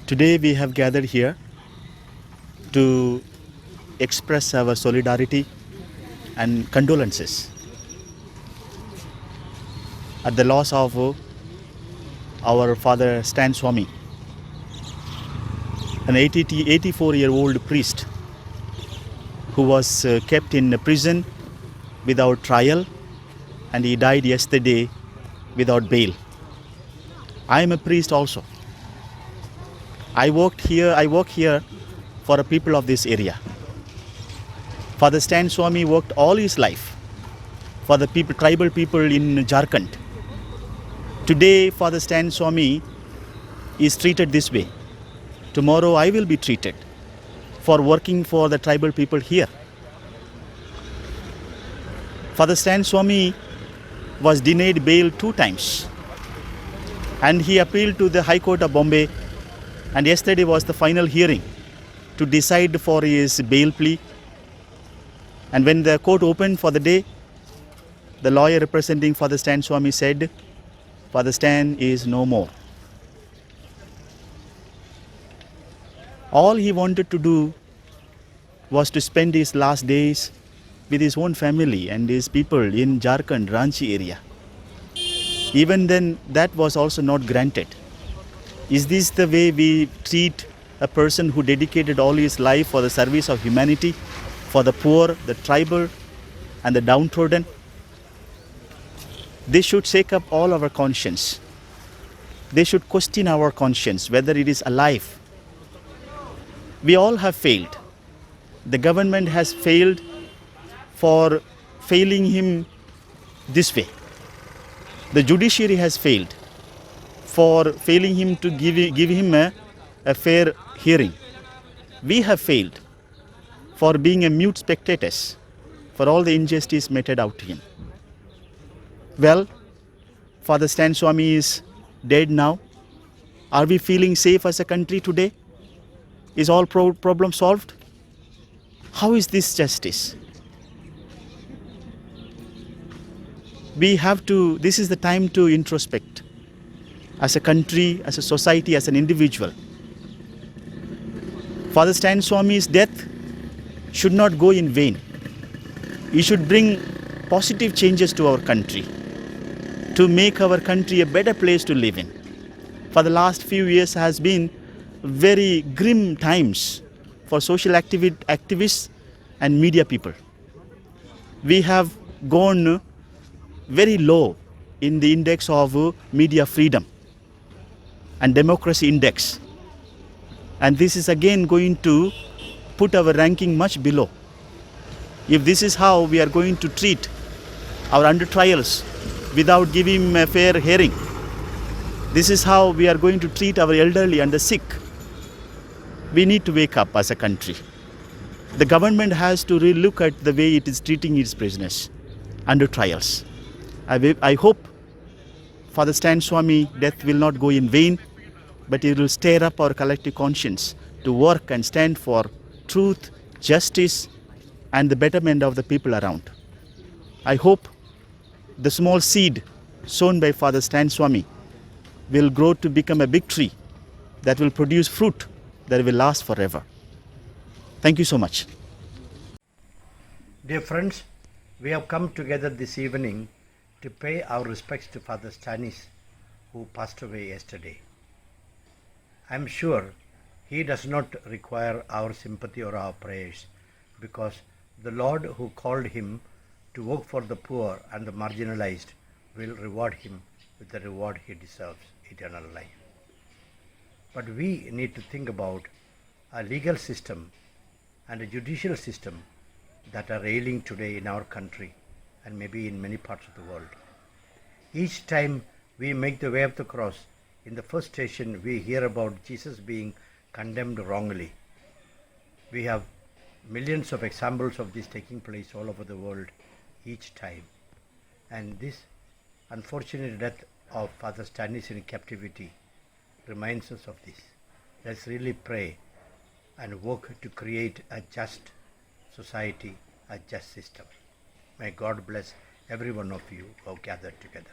Today we have gathered here to express our solidarity and condolences at the loss of our Father Stans Swamy, an 84-year-old priest who was kept in prison without trial, and he died yesterday without bail. I am a priest also. I work here for the people of this area. Father Stans Swamy worked all his life for the people, tribal people in Jharkhand. Today, Father Stans Swamy is treated this way. Tomorrow, I will be treated for working for the tribal people here. Father Stans Swamy was denied bail 2 times, and he appealed to the High Court of Bombay, and yesterday was the final hearing to decide for his bail plea. And when the court opened for the day, the lawyer representing Father Stans Swamy said, Father Stan is no more. All he wanted to do was to spend his last days with his own family and his people in Jharkhand, Ranchi area. Even then, that was also not granted. Is this the way we treat a person who dedicated all his life for the service of humanity, for the poor, the tribal, and the downtrodden? They should shake up all our conscience. They should question our conscience, whether it is alive. We all have failed. The government has failed for failing him this way. The judiciary has failed for failing him to give him a fair hearing. We have failed for being a mute spectators for all the injustice meted out to him. Well, Father Stans Swamy is dead now. Are we feeling safe as a country today? Is all problem solved? How is this justice? This is the time to introspect as a country, as a society, as an individual. Father Stans Swamy's death should not go in vain. He should bring positive changes to our country, to make our country a better place to live in. For the last few years has been very grim times for social activists and media people. We have gone very low in the index of media freedom and democracy index. And this is again going to put our ranking much below. If this is how we are going to treat our under trials without giving him a fair hearing, this is how we are going to treat our elderly and the sick, we need to wake up as a country. The government has to relook at the way it is treating its prisoners under trials. I hope Father Stans Swamy death will not go in vain, but it will stir up our collective conscience to work and stand for truth, justice, and the betterment of the people around. I hope the small seed sown by Father Stans Swamy will grow to become a big tree that will produce fruit that will last forever. Thank you so much. Dear friends, we have come together this evening to pay our respects to Father Stanis, who passed away yesterday. I am sure he does not require our sympathy or our prayers, because the Lord who called him to work for the poor and the marginalized will reward him with the reward he deserves, eternal life. But we need to think about a legal system and a judicial system that are ailing today in our country and maybe in many parts of the world. Each time we make the way of the cross, in the first station we hear about Jesus being condemned wrongly. We have millions of examples of this taking place all over the world each time. And this unfortunate death of Father Stanis in captivity reminds us of this. Let's really pray and work to create a just society, a just system. May God bless every one of you who have gathered together.